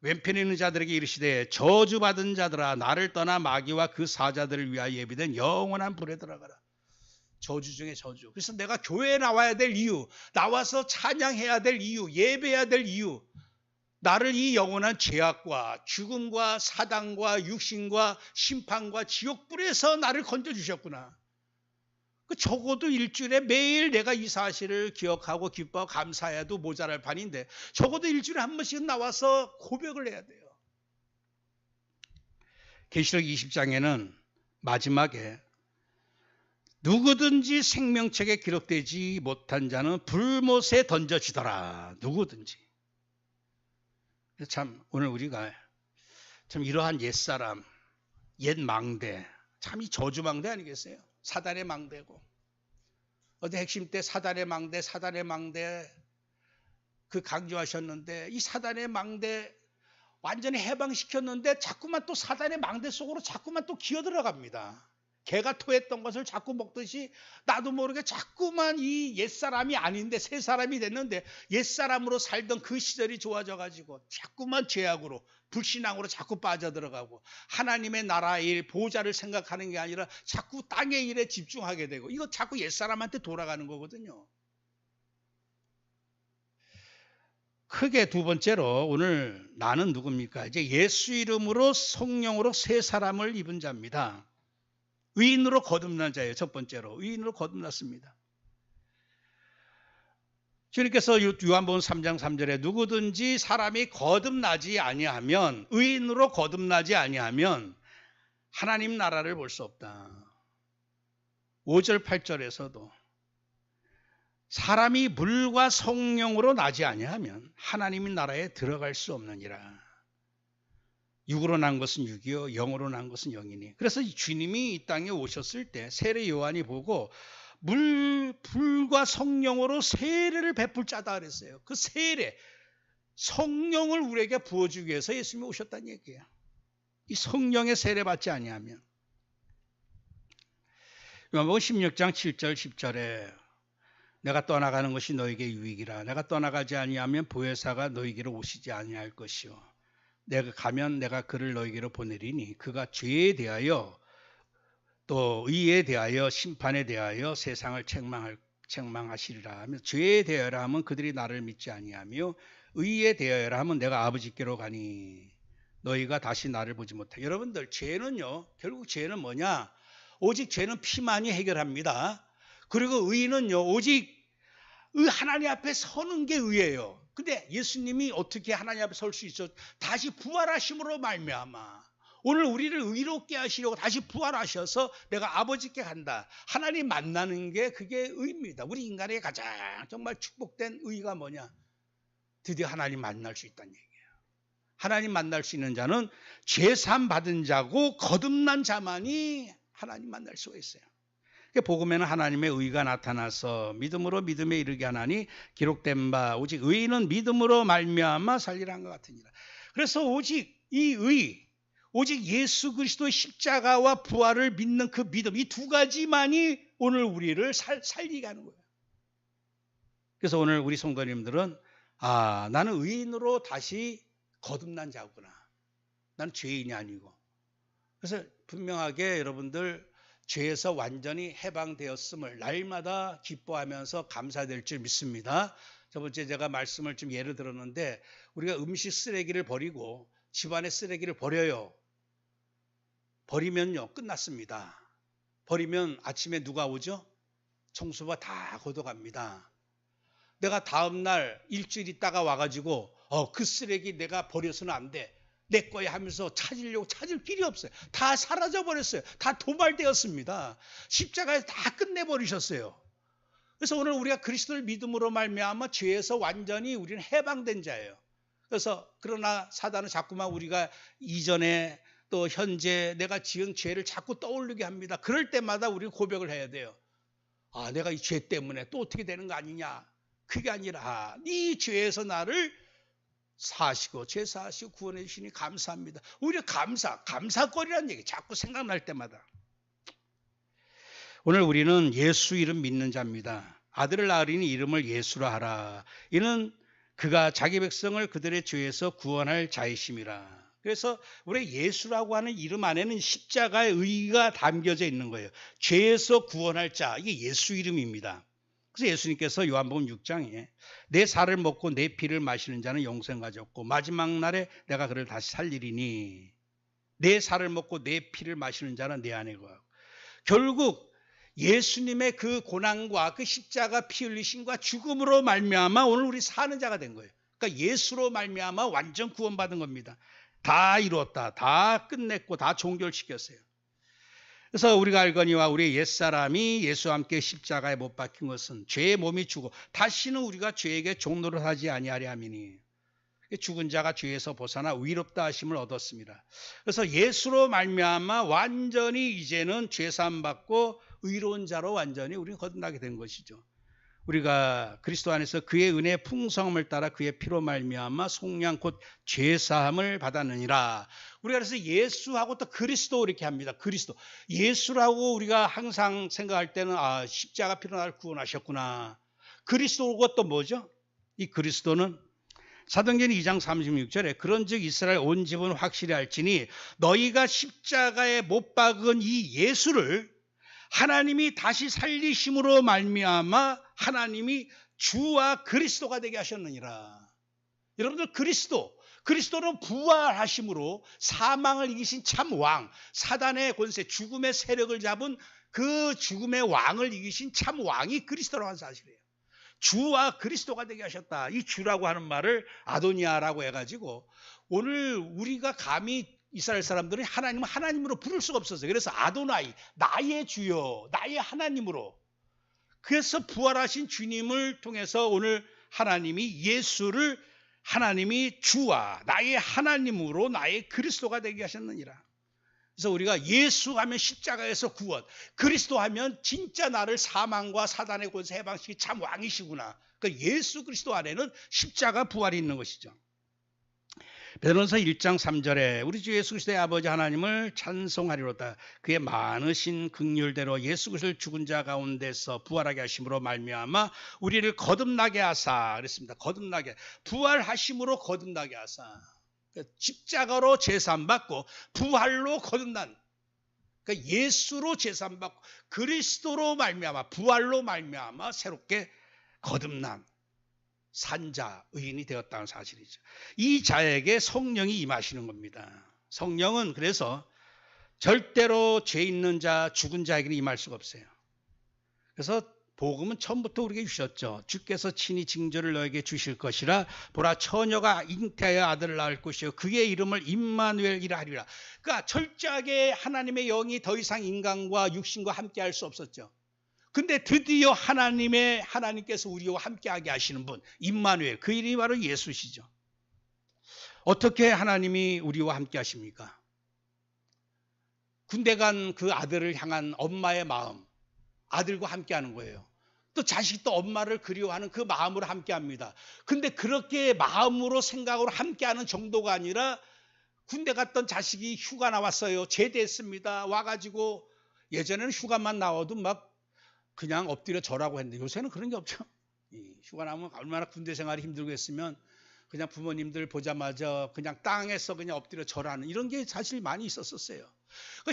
왼편에 있는 자들에게 이르시되 저주받은 자들아 나를 떠나 마귀와 그 사자들을 위하여 예비된 영원한 불에 들어가라. 저주 중에 저주. 그래서 내가 교회에 나와야 될 이유, 나와서 찬양해야 될 이유, 예배해야 될 이유, 나를 이 영원한 죄악과 죽음과 사단과 육신과 심판과 지옥불에서 나를 건져주셨구나. 적어도 일주일에 매일 내가 이 사실을 기억하고 기뻐하고 감사해도 모자랄 판인데 적어도 일주일에 한 번씩은 나와서 고백을 해야 돼요. 계시록 20장에는 마지막에 누구든지 생명책에 기록되지 못한 자는 불못에 던져지더라. 누구든지. 참 오늘 우리가 참 이러한 옛사람, 옛 망대, 참 이 저주망대 아니겠어요? 사단의 망대고. 어디 핵심 때 사단의 망대 그 강조하셨는데 이 사단의 망대 완전히 해방시켰는데 자꾸만 또 사단의 망대 속으로 자꾸만 또 기어들어갑니다. 개가 토했던 것을 자꾸 먹듯이 나도 모르게 자꾸만 이 옛사람이 아닌데 새 사람이 됐는데 옛사람으로 살던 그 시절이 좋아져 가지고 자꾸만 죄악으로 불신앙으로 자꾸 빠져들어가고 하나님의 나라의 일 보호자를 생각하는 게 아니라 자꾸 땅의 일에 집중하게 되고 이거 자꾸 옛사람한테 돌아가는 거거든요. 크게 두 번째로 오늘 나는 누굽니까? 이제 예수 이름으로 성령으로 새 사람을 입은 자입니다. 의인으로 거듭난 자예요. 첫 번째로 의인으로 거듭났습니다. 주님께서 요한복음 3장 3절에 누구든지 사람이 거듭나지 아니하면 의인으로 거듭나지 아니하면 하나님 나라를 볼 수 없다. 5절 8절에서도 사람이 물과 성령으로 나지 아니하면 하나님의 나라에 들어갈 수 없느니라. 육으로 난 것은 육이요 영으로 난 것은 영이니. 그래서 주님이 이 땅에 오셨을 때 세례 요한이 보고 불과 성령으로 세례를 베풀 자다 그랬어요. 그 세례 성령을 우리에게 부어주기 위해서 예수님이 오셨다는 얘기예요. 이 성령의 세례 받지 아니하면. 요한복음 16장 7절 10절에 내가 떠나가는 것이 너에게 유익이라. 내가 떠나가지 아니하면 보혜사가 너에게로 오시지 아니할 것이요. 내가 가면 내가 그를 너에게로 보내리니 그가 죄에 대하여 또 의에 대하여 심판에 대하여 세상을 책망하시리라 하면 죄에 대하여라 하면 그들이 나를 믿지 아니하며 의에 대하여라 하면 내가 아버지께로 가니 너희가 다시 나를 보지 못해. 여러분들 죄는요 결국 죄는 뭐냐? 오직 죄는 피만이 해결합니다. 그리고 의는요 오직 하나님 앞에 서는 게 의예요. 근데 예수님이 어떻게 하나님 앞에 설 수 있어? 다시 부활하심으로 말미암아 오늘 우리를 의롭게 하시려고 다시 부활하셔서 내가 아버지께 간다. 하나님 만나는 게 그게 의입니다. 우리 인간의 가장 정말 축복된 의가 뭐냐? 드디어 하나님 만날 수 있다는 얘기예요. 하나님 만날 수 있는 자는 죄사함 받은 자고 거듭난 자만이 하나님 만날 수가 있어요. 복음에는 하나님의 의가 나타나서 믿음으로 믿음에 이르게 하나니 기록된 바 오직 의인은 믿음으로 말미암아 살리라 것 같으니라. 그래서 오직 이 의, 오직 예수 그리스도의 십자가와 부활을 믿는 그 믿음, 이 두 가지만이 오늘 우리를 살리게 하는 거예요. 그래서 오늘 우리 성도님들은 나는 의인으로 다시 거듭난 자구나. 나는 죄인이 아니고. 그래서 분명하게 여러분들 죄에서 완전히 해방되었음을 날마다 기뻐하면서 감사될 줄 믿습니다. 저번주에 제가 말씀을 좀 예를 들었는데 우리가 음식 쓰레기를 버리고 집안의 쓰레기를 버려요. 버리면요 끝났습니다. 버리면 아침에 누가 오죠? 청소부가 다 걷어갑니다. 내가 다음날 일주일 있다가 와가지고 그 쓰레기 내가 버려서는 안 돼. 내 거야 하면서 찾을 길이 없어요. 다 사라져버렸어요. 다 도말되었습니다. 십자가에서 다 끝내버리셨어요. 그래서 오늘 우리가 그리스도를 믿음으로 말미암아 죄에서 완전히 우리는 해방된 자예요. 그래서 그러나 사단은 자꾸만 우리가 이전에 또 현재 내가 지은 죄를 자꾸 떠올리게 합니다. 그럴 때마다 우리는 고백을 해야 돼요. 내가 이 죄 때문에 또 어떻게 되는 거 아니냐. 그게 아니라 네 죄에서 나를 사시고 죄 사시고 구원해 주시니 감사합니다. 오히려 감사거리라는 얘기 자꾸 생각날 때마다. 오늘 우리는 예수 이름 믿는 자입니다. 아들을 낳으리니 이름을 예수라 하라. 이는 그가 자기 백성을 그들의 죄에서 구원할 자이심이라. 그래서 우리 예수라고 하는 이름 안에는 십자가의 의의가 담겨져 있는 거예요. 죄에서 구원할 자, 이게 예수 이름입니다. 그래서 예수님께서 요한복음 6장에 내 살을 먹고 내 피를 마시는 자는 영생 가졌고 마지막 날에 내가 그를 다시 살리리니 내 살을 먹고 내 피를 마시는 자는 내 안에 거하고. 결국 예수님의 그 고난과 그 십자가 피 흘리심과 죽음으로 말미암아 오늘 우리 사는 자가 된 거예요. 그러니까 예수로 말미암아 완전 구원받은 겁니다. 다 이루었다. 다 끝냈고 다 종결시켰어요. 그래서 우리가 알거니와 우리의 옛사람이 예수와 함께 십자가에 못 박힌 것은 죄의 몸이 죽어 다시는 우리가 죄에게 종노릇 하지 아니하리 함이니 죽은 자가 죄에서 벗어나 위롭다 하심을 얻었습니다. 그래서 예수로 말미암아 완전히 이제는 죄 사함 받고 의로운 자로 완전히 우리는 거듭나게 된 것이죠. 우리가 그리스도 안에서 그의 은혜의 풍성함을 따라 그의 피로 말미암아 속량 곧 죄사함을 받았느니라. 우리가 그래서 예수하고 또 그리스도 이렇게 합니다. 그리스도. 예수라고 우리가 항상 생각할 때는 십자가 피로 나를 구원하셨구나. 그리스도가 또 뭐죠? 이 그리스도는 사도행전 2장 36절에 그런즉 이스라엘 온 집은 확실히 알지니 너희가 십자가에 못 박은 이 예수를 하나님이 다시 살리심으로 말미암아 하나님이 주와 그리스도가 되게 하셨느니라. 여러분들 그리스도는 부활하심으로 사망을 이기신 참 왕, 사단의 권세, 죽음의 세력을 잡은 그 죽음의 왕을 이기신 참 왕이 그리스도라고 하는 사실이에요. 주와 그리스도가 되게 하셨다. 이 주라고 하는 말을 아도니아라고 해가지고 오늘 우리가 감히 이스라엘 사람들은 하나님을 하나님으로 부를 수가 없었어요. 그래서 아도나이, 나의 주여, 나의 하나님으로. 그래서 부활하신 주님을 통해서 오늘 하나님이 예수를 하나님이 주와 나의 하나님으로 나의 그리스도가 되게 하셨느니라. 그래서 우리가 예수 하면 십자가에서 구원, 그리스도 하면 진짜 나를 사망과 사단의 권세 해방시키 참 왕이시구나. 그러니까 예수 그리스도 안에는 십자가 부활이 있는 것이죠. 베드로전서 1장 3절에 우리 주 예수 그리스도의 아버지 하나님을 찬송하리로다. 그의 많으신 긍휼대로 예수 그리스도를 죽은 자 가운데서 부활하게 하심으로 말미암아 우리를 거듭나게 하사. 그랬습니다. 거듭나게. 부활하심으로 거듭나게 하사. 십자가로 제사함받고 부활로 거듭난, 그러니까 예수로 제사함받고 그리스도로 말미암아 부활로 말미암아 새롭게 거듭난 산자 의인이 되었다는 사실이죠. 이 자에게 성령이 임하시는 겁니다. 성령은 그래서 절대로 죄 있는 자, 죽은 자에게는 임할 수가 없어요. 그래서 복음은 처음부터 우리에게 주셨죠. 주께서 친히 징조를 너에게 주실 것이라. 보라 처녀가 잉태하여 아들을 낳을 것이요 그의 이름을 임마누엘이라 하리라. 그러니까 철저하게 하나님의 영이 더 이상 인간과 육신과 함께할 수 없었죠. 근데 드디어 하나님께서 우리와 함께하게 하시는 분 임마누엘, 그 이름이 바로 예수시죠. 어떻게 하나님이 우리와 함께 하십니까? 군대 간 그 아들을 향한 엄마의 마음, 아들과 함께하는 거예요. 또 자식도 엄마를 그리워하는 그 마음으로 함께합니다. 근데 그렇게 마음으로 생각으로 함께하는 정도가 아니라 군대 갔던 자식이 휴가 나왔어요. 제대했습니다. 와가지고 예전에는 휴가만 나와도 막 그냥 엎드려 절하고 했는데 요새는 그런 게 없죠. 휴가 나면 얼마나 군대 생활이 힘들겠으면 그냥 부모님들 보자마자 그냥 땅에서 그냥 엎드려 절하는 이런 게 사실 많이 있었어요.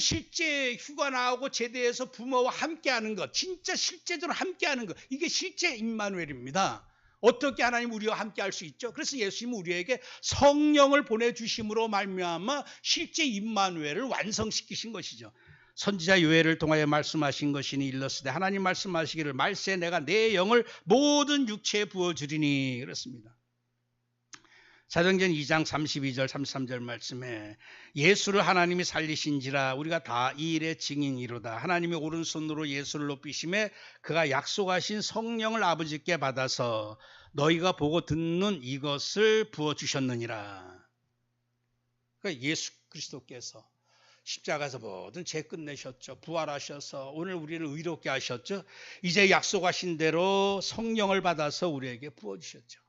실제 휴가 나오고 제대해서 부모와 함께하는 것, 진짜 실제적으로 함께하는 것, 이게 실제 임마누엘입니다. 어떻게 하나님 우리와 함께할 수 있죠? 그래서 예수님은 우리에게 성령을 보내주심으로 말미암아 실제 임마누엘을 완성시키신 것이죠. 선지자 요엘을 통하여 말씀하신 것이니 일렀으되 하나님 말씀하시기를 말세 내가 내 영을 모든 육체에 부어주리니 그렇습니다. 사도행전 2장 32절 33절 말씀에 예수를 하나님이 살리신지라 우리가 다 이 일의 증인이로다. 하나님이 오른손으로 예수를 높이심에 그가 약속하신 성령을 아버지께 받아서 너희가 보고 듣는 이것을 부어주셨느니라. 그러니까 예수 그리스도께서 십자가에서 모든 죄 끝내셨죠. 부활하셔서 오늘 우리를 의롭게 하셨죠. 이제 약속하신 대로 성령을 받아서 우리에게 부어주셨죠.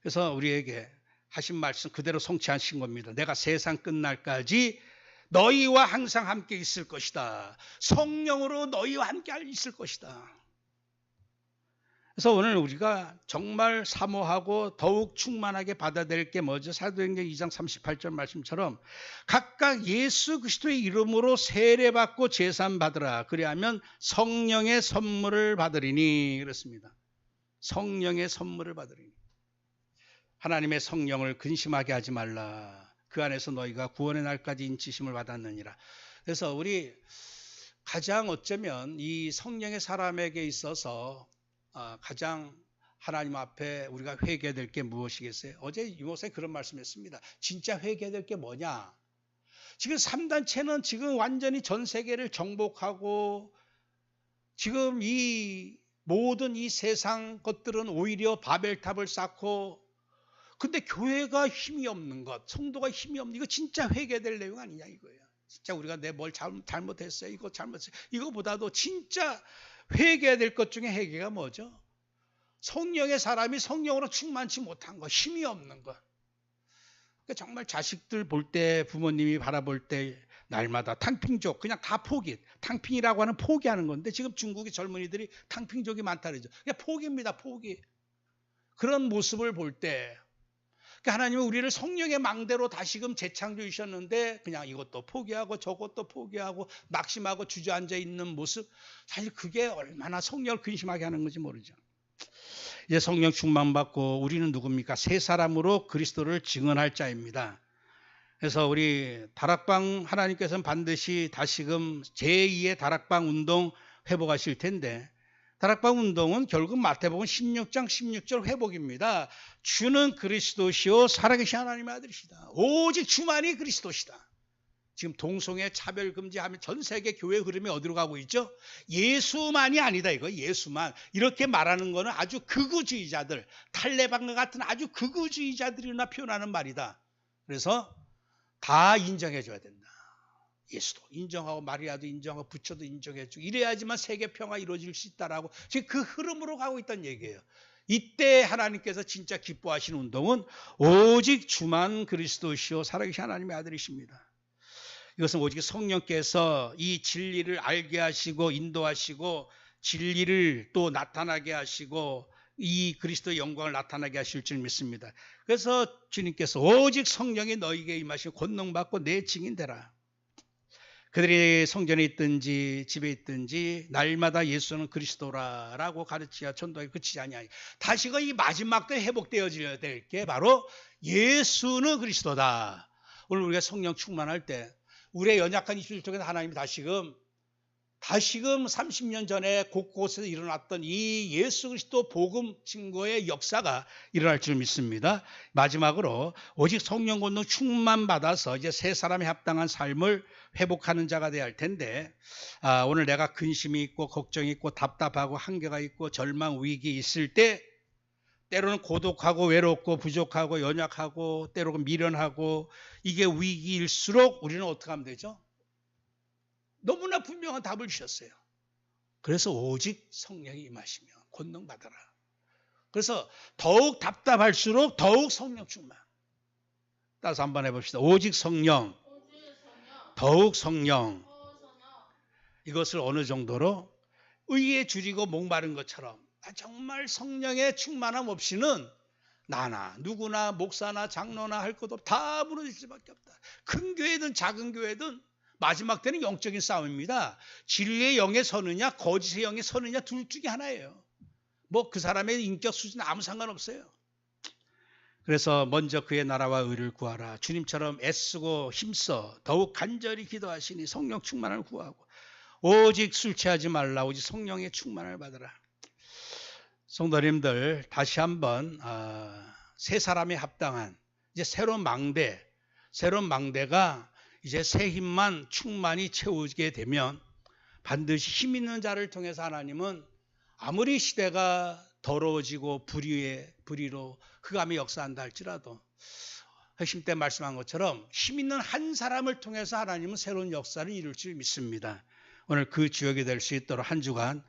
그래서 우리에게 하신 말씀 그대로 성취하신 겁니다. 내가 세상 끝날까지 너희와 항상 함께 있을 것이다. 성령으로 너희와 함께 있을 것이다. 그래서 오늘 우리가 정말 사모하고 더욱 충만하게 받아들일 게 뭐죠? 사도행전 2장 38절 말씀처럼 각각 예수 그리스도의 이름으로 세례받고 제사함 받으라. 그리하면 성령의 선물을 받으리니 그렇습니다. 성령의 선물을 받으리니. 하나님의 성령을 근심하게 하지 말라. 그 안에서 너희가 구원의 날까지 인치심을 받았느니라. 그래서 우리 가장 어쩌면 이 성령의 사람에게 있어서 가장 하나님 앞에 우리가 회개될 게 무엇이겠어요? 어제 유목사님 그런 말씀했습니다. 진짜 회개될 게 뭐냐? 지금 3단체는 지금 완전히 전 세계를 정복하고 지금 이 모든 이 세상 것들은 오히려 바벨탑을 쌓고 근데 교회가 힘이 없는 것, 성도가 힘이 없는 이거 진짜 회개될 내용 아니냐 이거예요. 진짜 우리가 내 뭘 잘못했어요. 이거 잘못했어요. 이거보다도 진짜 회개해야 될 것 중에 회개가 뭐죠? 성령의 사람이 성령으로 충만치 못한 것, 힘이 없는 것. 그러니까 정말 자식들 볼 때, 부모님이 바라볼 때 날마다 탕핑족, 그냥 다 포기. 탕핑이라고 하는 포기하는 건데 지금 중국의 젊은이들이 탕핑족이 많다 그러죠. 그냥 포기입니다, 포기. 그런 모습을 볼 때 그러니까 하나님은 우리를 성령의 망대로 다시금 재창조해 주셨는데 그냥 이것도 포기하고 저것도 포기하고 낙심하고 주저앉아 있는 모습, 사실 그게 얼마나 성령을 근심하게 하는 건지 모르죠. 이제 성령 충만받고 우리는 누굽니까? 새 사람으로 그리스도를 증언할 자입니다. 그래서 우리 다락방 하나님께서는 반드시 다시금 제2의 다락방 운동 회복하실 텐데, 다락방 운동은 결국 마태복음 16장 16절 회복입니다. 주는 그리스도시요 살아계신 하나님의 아들이시다. 오직 주만이 그리스도시다. 지금 동성애 차별 금지하면 전 세계 교회 흐름이 어디로 가고 있죠? 예수만이 아니다, 이거. 예수만. 이렇게 말하는 거는 아주 극우주의자들, 탈레반과 같은 아주 극우주의자들이나 표현하는 말이다. 그래서 다 인정해 줘야 된다. 예수도 인정하고 마리아도 인정하고 부처도 인정해주고 이래야지만 세계 평화 이루어질 수 있다라고 지금 그 흐름으로 가고 있다는 얘기예요. 이때 하나님께서 진짜 기뻐하시는 운동은 오직 주만 그리스도시요 살아계신 하나님의 아들이십니다. 이것은 오직 성령께서 이 진리를 알게 하시고 인도하시고 진리를 또 나타나게 하시고 이 그리스도의 영광을 나타나게 하실 줄 믿습니다. 그래서 주님께서 오직 성령이 너희에게 임하시고 권능받고 내 증인 되라. 그들이 성전에 있든지 집에 있든지 날마다 예수는 그리스도라라고 가르치야 전도하기 그치지 아니하니 다시금 이 마지막 때 회복되어져야 될 게 바로 예수는 그리스도다. 오늘 우리가 성령 충만할 때 우리의 연약한 입술 속에서 하나님이 다시금 30년 전에 곳곳에서 일어났던 이 예수 그리스도 복음 증거의 역사가 일어날 줄 믿습니다. 마지막으로 오직 성령 권능 충만받아서 이제 새 사람에 합당한 삶을 회복하는 자가 되어야 할 텐데, 오늘 내가 근심이 있고 걱정이 있고 답답하고 한계가 있고 절망 위기 있을 때 때로는 고독하고 외롭고 부족하고 연약하고 때로는 미련하고 이게 위기일수록 우리는 어떻게 하면 되죠? 너무나 분명한 답을 주셨어요. 그래서 오직 성령이 임하시면 권능 받아라. 그래서 더욱 답답할수록 더욱 성령 충만. 따라서 한번 해봅시다. 오직 성령, 더욱 성령. 이것을 어느 정도로 의에 줄이고 목마른 것처럼 정말 성령의 충만함 없이는 나나 누구나 목사나 장로나 할 것도 다 무너질 수밖에 없다. 큰 교회든 작은 교회든 마지막 때는 영적인 싸움입니다. 진리의 영에 서느냐 거짓의 영에 서느냐 둘 중에 하나예요. 뭐 그 사람의 인격 수준은 아무 상관없어요. 그래서 먼저 그의 나라와 의를 구하라. 주님처럼 애쓰고 힘써 더욱 간절히 기도하시니 성령 충만을 구하고 오직 술 취하지 말라. 오직 성령의 충만을 받으라. 성도님들 다시 한번 새 사람에 합당한 이제 새로운 망대가 이제 새 힘만 충만히 채우게 되면 반드시 힘 있는 자를 통해서 하나님은 아무리 시대가 더러워지고 불의로 흑암이 역사한다 할지라도 핵심 때 말씀한 것처럼 힘 있는 한 사람을 통해서 하나님은 새로운 역사를 이룰 줄 믿습니다. 오늘 그 주역이 될 수 있도록 한 주간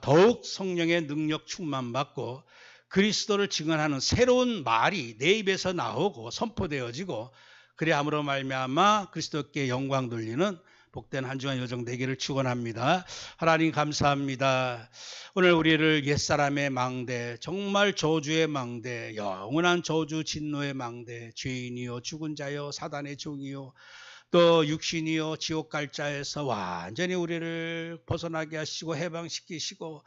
더욱 성령의 능력 충만받고 그리스도를 증언하는 새로운 말이 내 입에서 나오고 선포되어지고 그래 함으로 말미암아 그리스도께 영광 돌리는 복된 한 주간 여정 되기를 축원합니다. 하나님 감사합니다. 오늘 우리를 옛사람의 망대, 정말 저주의 망대, 영원한 저주 진노의 망대, 죄인이요 죽은 자요 사단의 종이요 또 육신이요 지옥 갈 자에서 완전히 우리를 벗어나게 하시고 해방시키시고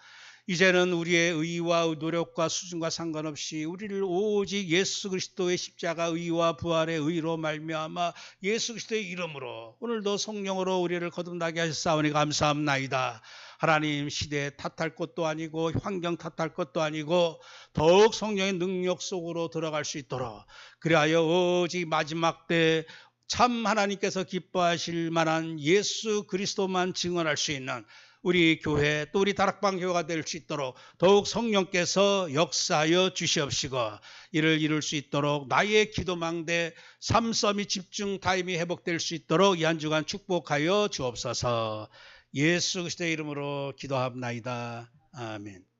이제는 우리의 의와 노력과 수준과 상관없이 우리를 오직 예수 그리스도의 십자가 의와 부활의 의로 말미암아 예수 그리스도의 이름으로 오늘도 성령으로 우리를 거듭나게 하셨사오니 감사합나이다. 하나님 시대 탓할 것도 아니고 환경 탓할 것도 아니고 더욱 성령의 능력 속으로 들어갈 수 있도록 그리하여 오직 마지막 때 참 하나님께서 기뻐하실 만한 예수 그리스도만 증언할 수 있는 우리 교회 또 우리 다락방 교회가 될 수 있도록 더욱 성령께서 역사하여 주시옵시고 이를 이룰 수 있도록 나의 기도망대 삼섬이 집중 타임이 회복될 수 있도록 이 한 주간 축복하여 주옵소서. 예수 그리스도의 이름으로 기도합나이다. 아멘.